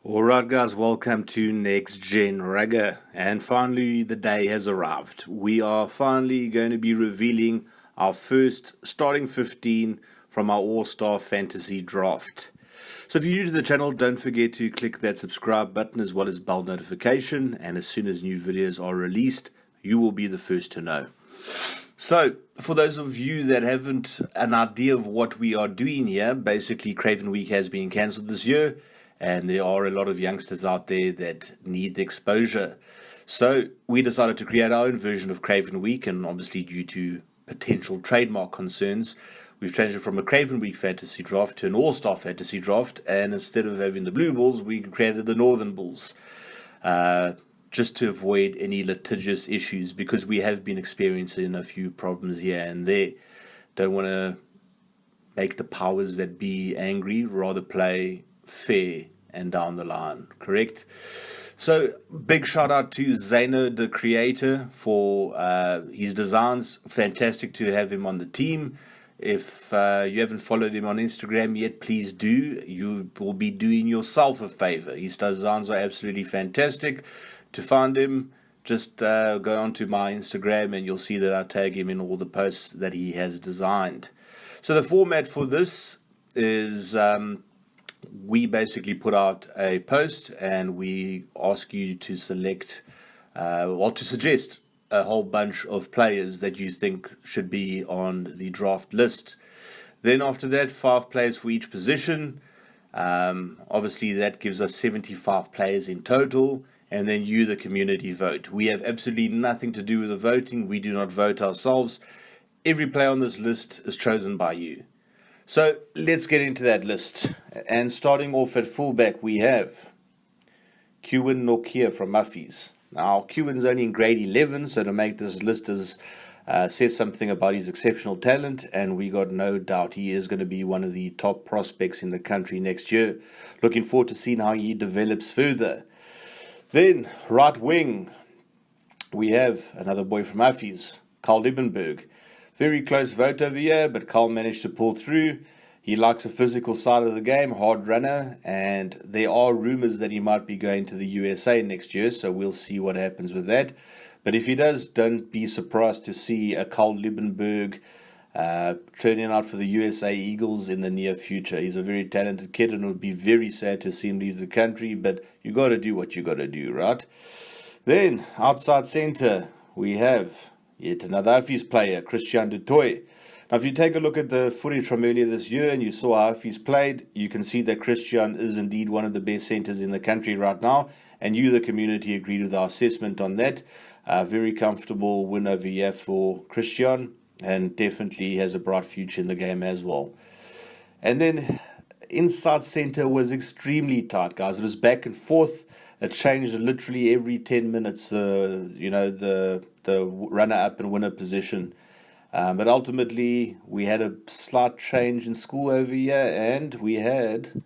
Alright guys, welcome to Next Gen Rugger, and finally the day has arrived. We are finally going to be revealing our first starting 15 from our All-Star Fantasy Draft. So if you're new to the channel, don't forget to click that subscribe button as well as bell notification, and as soon as new videos are released, you will be the first to know. So, for those of you that haven't an idea of what we are doing here, basically Craven Week has been cancelled this year, and there are a lot of youngsters out there that need the exposure. So we decided to create our own version of Craven Week, and obviously due to potential trademark concerns, we've changed it from a Craven Week fantasy draft to an all-star fantasy draft, and instead of having the Blue Bulls, we created the Northern Bulls. Just to avoid any litigious issues, because we have been experiencing a few problems here and there. Don't want to make the powers that be angry, rather play fair and down the line, correct? So big shout out to Zeno the creator for his designs. Fantastic to have him on the team. If you haven't followed him on Instagram yet, please do. You will be doing yourself a favor. His designs are absolutely fantastic. To find him, just go onto my Instagram and you'll see that I tag him in all the posts that he has designed. So the format for this is we basically put out a post and we ask you to select or to suggest a whole bunch of players that you think should be on the draft list. Then after that, 5 players for each position. Obviously that gives us 75 players in total. And then you, the community, vote. We have absolutely nothing to do with the voting. We do not vote ourselves. Every player on this list is chosen by you. So let's get into that list. And starting off at fullback, we have Kewin Nokia from Muffies. Now, Kewin's only in grade 11, so to make this list says something about his exceptional talent, and we got no doubt he is going to be one of the top prospects in the country next year. Looking forward to seeing how he develops further. Then, right wing, we have another boy from Muffies, Carl Liebenberg. Very close vote over here, but Carl managed to pull through. He likes the physical side of the game, hard runner, and there are rumors that he might be going to the USA next year, so we'll see what happens with that. But if he does, don't be surprised to see a Carl Liebenberg turning out for the USA Eagles in the near future. He's a very talented kid, and it would be very sad to see him leave the country, but you got to do what you got to do, right? Then, outside centre, we have yet another Huffies player, Christian du Toit. Now, if you take a look at the footage from earlier this year and you saw how Huffies played, you can see that Christian is indeed one of the best centres in the country right now, and you, the community, agreed with our assessment on that. Very comfortable win over here for Christian, and definitely has a bright future in the game as well. And then inside centre was extremely tight, guys. It was back and forth. It changed literally every 10 minutes, the runner up and winner position. But ultimately, we had a slight change in school over here, and we had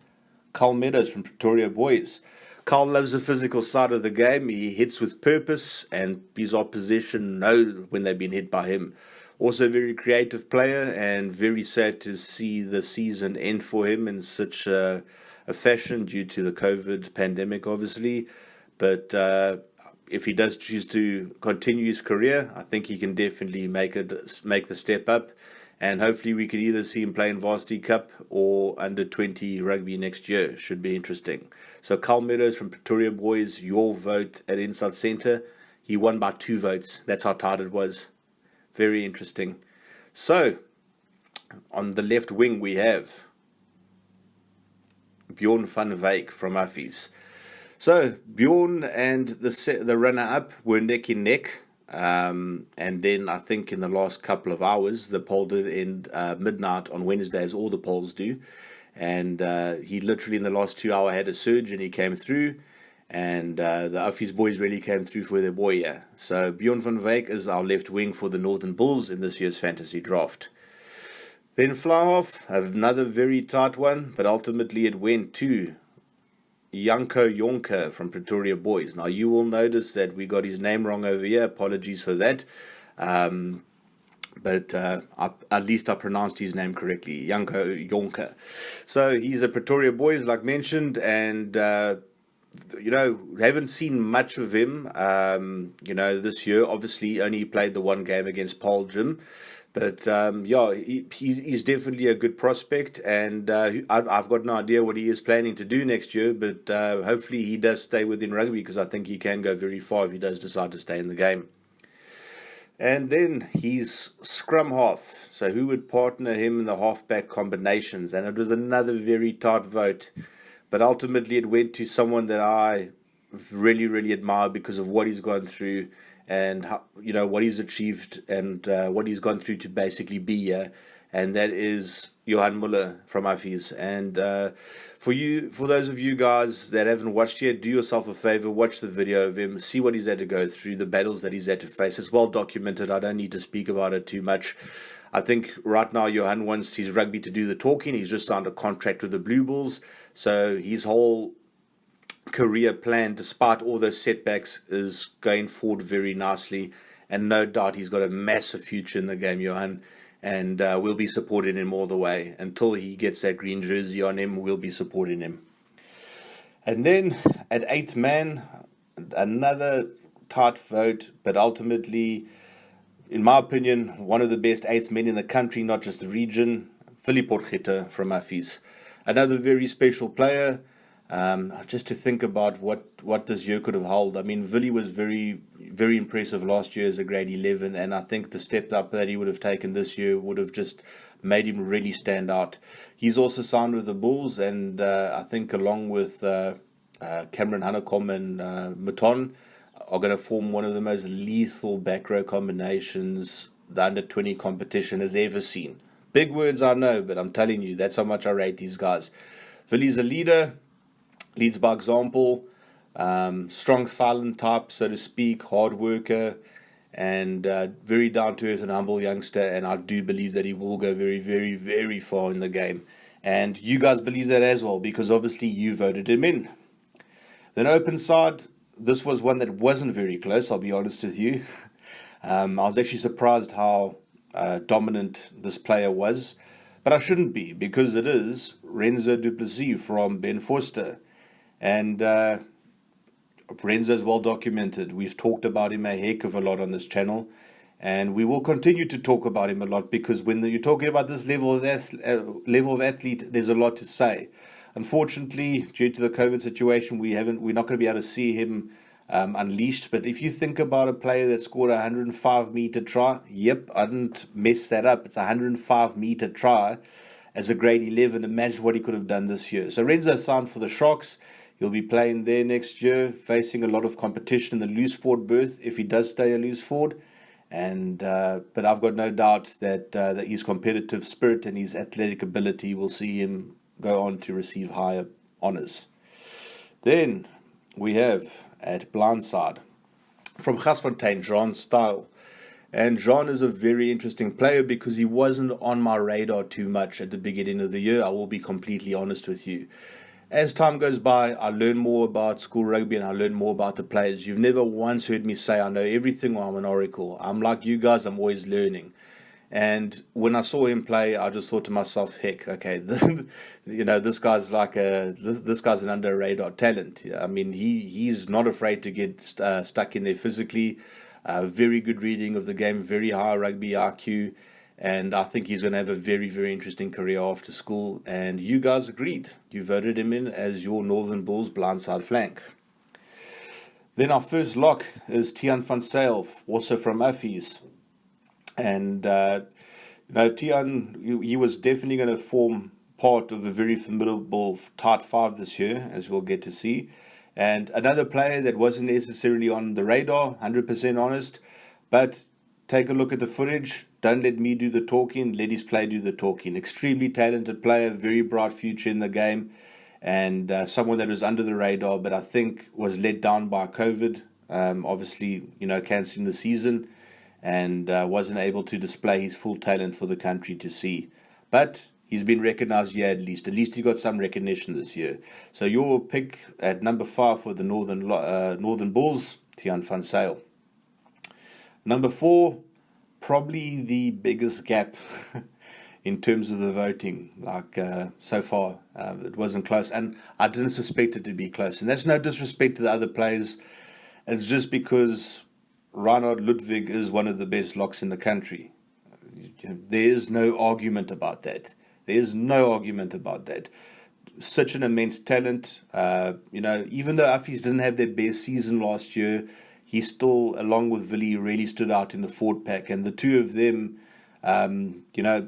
Carl Meadows from Pretoria Boys. Carl loves the physical side of the game. He hits with purpose, and his opposition knows when they've been hit by him. Also a very creative player, and very sad to see the season end for him in such a fashion due to the COVID pandemic, obviously. But if he does choose to continue his career, I think he can definitely make the step up. And hopefully we could either see him play in Varsity Cup or under 20 rugby next year. Should be interesting. So Carl Meadows from Pretoria Boys, your vote at inside centre. He won by 2 votes. That's how tight it was. Very interesting. So, on the left wing we have Bjorn van Wyk from Muffies. So, Bjorn and the runner-up were neck and neck. And then I think in the last couple of hours, the poll did end midnight on Wednesday, as all the polls do. And he literally in the last 2 hours had a surge and he came through. And the Huffies boys really came through for their boy here. So Bjorn van Wyk is our left wing for the Northern Bulls in this year's fantasy draft. Then Flyhalf, another very tight one, but ultimately it went to Janko Jonker from Pretoria Boys. Now you will notice that we got his name wrong over here. Apologies for that. But at least I pronounced his name correctly, Janko Jonker. So he's a Pretoria Boys, like mentioned, and haven't seen much of him, this year. Obviously, only played the one game against Paul Jim. But he's definitely a good prospect, and I've got no idea what he is planning to do next year, but hopefully he does stay within rugby, because I think he can go very far if he does decide to stay in the game. And then he's scrum half, so who would partner him in the halfback combinations? And it was another very tight vote, but ultimately it went to someone that I really, really admire because of what he's gone through, and how, what he's achieved, and what he's gone through to basically be here, and that is Johan Muller from Affies. And for those of you guys that haven't watched yet, do yourself a favor, watch the video of him, see what he's had to go through, the battles that he's had to face. It's well documented. I don't need to speak about it too much. I think right now Johan wants his rugby to do the talking. He's just signed a contract with the Blue Bulls, so his whole career plan, despite all those setbacks, is going forward very nicely, and no doubt he's got a massive future in the game, Johan, and we'll be supporting him all the way until he gets that green jersey on him. We'll be supporting him. And then at 8th man, another tight vote, but ultimately, in my opinion, one of the best 8th men in the country, not just the region, Philip Potgieter from Affies. Another very special player. Just to think about what this year could have held. I mean, Willie was very, very impressive last year as a grade 11, and I think the step up that he would have taken this year would have just made him really stand out. He's also signed with the Bulls, and I think along with Cameron Hanekom and Mouton are going to form one of the most lethal back row combinations the under-20 competition has ever seen. Big words, I know, but I'm telling you, that's how much I rate these guys. Willie's a leader. Leads by example, strong silent type, so to speak, hard worker, and very down-to-earth and humble youngster, and I do believe that he will go very, very, very far in the game. And you guys believe that as well, because obviously you voted him in. Then open side, this was one that wasn't very close, I'll be honest with you. I was actually surprised how dominant this player was, but I shouldn't be, because it is Renzo du Plessis from Ben Forster. And Renzo is well documented. We've talked about him a heck of a lot on this channel, and we will continue to talk about him a lot, because when you're talking about this level of athlete, there's a lot to say. Unfortunately, due to the COVID situation, we're not going to be able to see him unleashed. But if you think about a player that scored a 105-meter try, yep, I didn't mess that up. It's a 105-meter try as a grade 11. Imagine what he could have done this year. So Renzo signed for the Sharks. He'll be playing there next year, facing a lot of competition in the loose forward berth if he does stay a loose forward. And but I've got no doubt that his competitive spirit and his athletic ability will see him go on to receive higher honours. Then we have at blindside from Gasfontein, Jean Style. And Jean is a very interesting player because he wasn't on my radar too much at the beginning of the year. I will be completely honest with you. As time goes by, I learn more about school rugby and I learn more about the players. You've never once heard me say I know everything or I'm an oracle. I'm like you guys, I'm always learning. And when I saw him play, I just thought to myself, heck, okay, this guy's this guy's an under radar talent. I mean, he's not afraid to get stuck in there physically. Very good reading of the game, very high rugby IQ. And I think he's going to have a very, very interesting career after school. And you guys agreed. You voted him in as your Northern Bulls blindside flank. Then our first lock is Tiaan van Zyl, also from Affies. And Tiaan, he was definitely going to form part of a very formidable tight five this year, as we'll get to see. And another player that wasn't necessarily on the radar, 100% honest, but take a look at the footage. Don't let me do the talking. Let his play do the talking. Extremely talented player, very bright future in the game, and someone that was under the radar, but I think was let down by COVID. Obviously, cancelling the season, and wasn't able to display his full talent for the country to see. But he's been recognised here at least. At least he got some recognition this year. So your pick at number 5 for the Northern Bulls, Tiaan van Zyl. Number 4. Probably the biggest gap in terms of the voting. Like so far, it wasn't close, and I didn't suspect it to be close. And that's no disrespect to the other players. It's just because Reinhard Ludwig is one of the best locks in the country. There is no argument about that. There is no argument about that. Such an immense talent. Even though Affies didn't have their best season last year, he still, along with Willie, really stood out in the forward pack. And the two of them,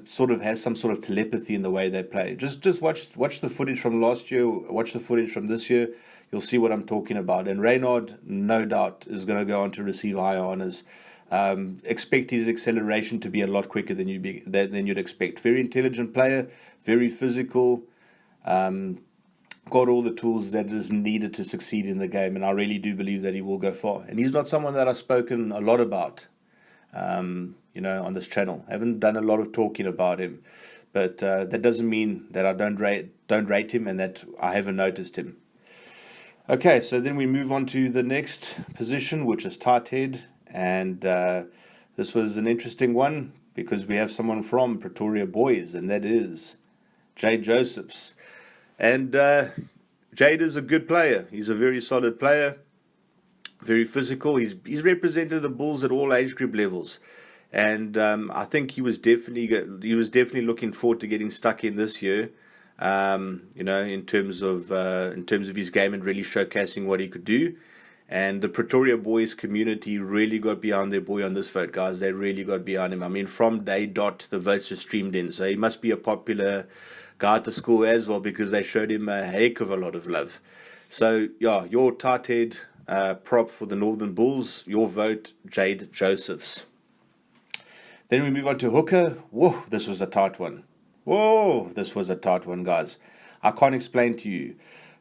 sort of have some sort of telepathy in the way they play. Just watch the footage from last year, watch the footage from this year. You'll see what I'm talking about. And Reynard, no doubt, is going to go on to receive higher honours. Expect his acceleration to be a lot quicker than you'd expect. Very intelligent player, very physical. Got all the tools that is needed to succeed in the game, and I really do believe that he will go far. And he's not someone that I've spoken a lot about, on this channel. I haven't done a lot of talking about him, but that doesn't mean that I don't rate him and that I haven't noticed him. Okay, so then we move on to the next position, which is Tighthead, and this was an interesting one because we have someone from Pretoria Boys, and that is Jade Josephs. And Jade is a good player. He's a very solid player, very physical. He's represented the Bulls at all age group levels, and I think he was definitely looking forward to getting stuck in this year. In terms of his game and really showcasing what he could do. And the Pretoria Boys community really got behind their boy on this vote, guys. They really got behind him. I mean, from day dot, the votes just streamed in. So he must be a popular guy at the school as well, because they showed him a heck of a lot of love. So, yeah, your Tighthead prop for the Northern Bulls, your vote, Jade Josephs. Then we move on to hooker. Whoa, this was a tight one. Guys. I can't explain to you.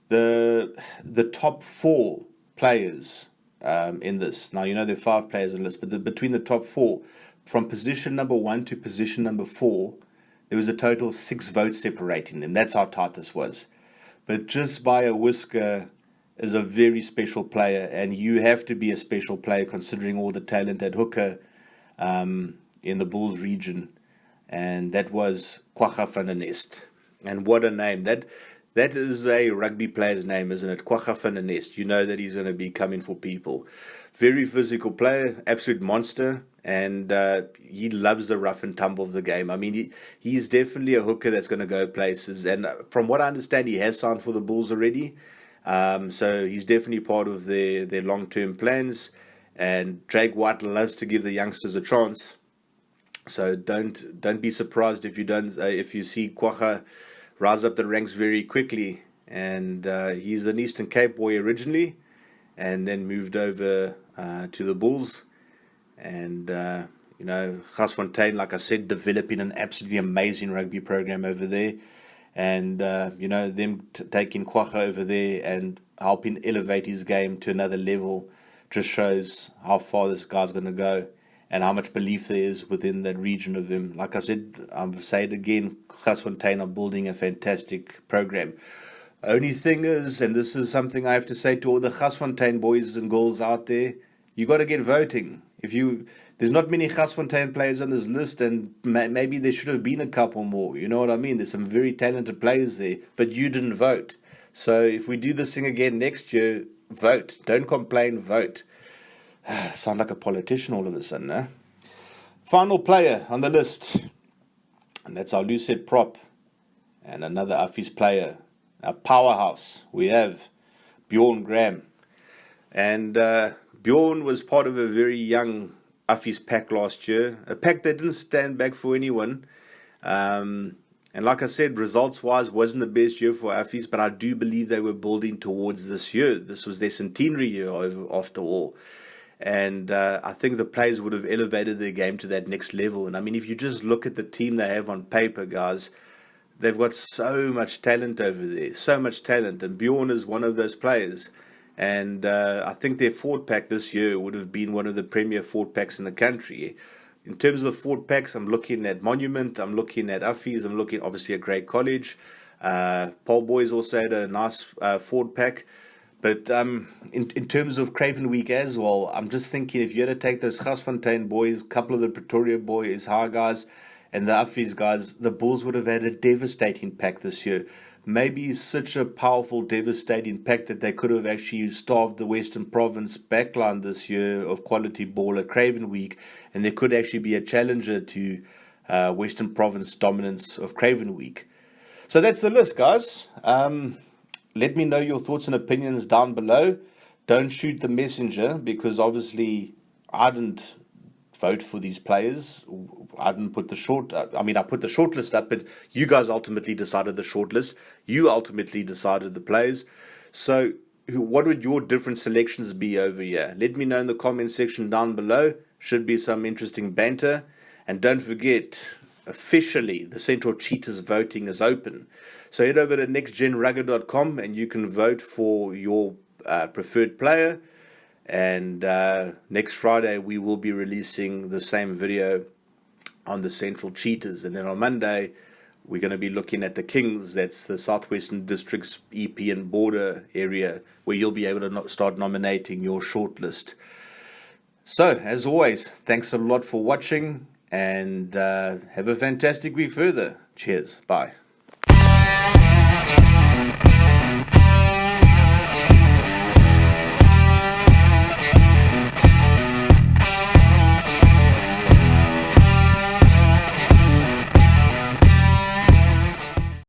The top four players in this. Now, there are 5 players in this, but between the top 4, from position number 1 to position number 4, there was a total of 6 votes separating them. That's how tight this was. But just by a whisker is a very special player, and you have to be a special player considering all the talent at hooker in the Bulls region. And that was Kwagga van der Nest. And what a name. That is a rugby player's name, isn't it? Kwagga van der Nest. You know that he's going to be coming for people. Very physical player, absolute monster. And he loves the rough and tumble of the game. I mean, he's definitely a hooker that's going to go places. And from what I understand, he has signed for the Bulls already. So he's definitely part of their long-term plans. And Jake White loves to give the youngsters a chance. So don't be surprised if you see Kwagga rise up the ranks very quickly. And he's an Eastern Cape boy originally, and then moved over to the Bulls. And Gasfontein, like I said, developing an absolutely amazing rugby program over there. And them taking Kwagga over there and helping elevate his game to another level just shows how far this guy's going to go. And how much belief there is within that region of him. Like I said, I'll say it again, Gasfontein are building a fantastic program. Only thing is, and this is something I have to say to all the Gasfontein boys and girls out there, you got to get voting. There's not many Gasfontein players on this list, and maybe there should have been a couple more. You know what I mean? There's some very talented players there, but you didn't vote. So if we do this thing again next year, vote. Don't complain, vote. Sound like a politician all of a sudden, eh? Final player on the list, and that's our Lucid prop, and another Affies player, a powerhouse. We have Bjorn Graham, and Bjorn was part of a very young Affies pack last year, a pack that didn't stand back for anyone. And like I said, results-wise, wasn't the best year for Affies, but I do believe they were building towards this year. This was their centenary year after all. And I think the players would have elevated their game to that next level. And I mean, if you just look at the team they have on paper, guys, they've got so much talent over there, so much talent. And Bjorn is one of those players. And I think their forward pack this year would have been one of the premier forward packs in the country. In terms of the forward packs, I'm looking at Monument, I'm looking at Affies, I'm looking obviously at Grey College. Paul Boys also had a nice forward pack. But in terms of Craven Week as well, I'm just thinking if you had to take those Gasfontein boys, a couple of the Pretoria boys, high guys, And the Uffies, guys, the Bulls would have had a devastating pack this year. Maybe such a powerful, devastating pack that they could have actually starved the Western Province backline this year of quality ball at Craven Week, and there could actually be a challenger to Western Province dominance of Craven Week. So that's the list, guys. Let me know your thoughts and opinions down below. Don't shoot the messenger, because obviously I didn't vote for these players. I didn't put I put the short list up, but you guys ultimately decided the short list. You ultimately decided the players. So what would your different selections be over here? Let me know in the comment section down below. Should be some interesting banter. And don't forget, officially, the Central Cheaters voting is open. So head over to nextgenrugger.com and you can vote for your preferred player. And next Friday, we will be releasing the same video on the Central Cheaters. And then on Monday, we're going to be looking at the Kings. That's the Southwestern District's EP and border area, where you'll be able to start nominating your shortlist. So, as always, thanks a lot for watching, and have a fantastic week further. Cheers. Bye.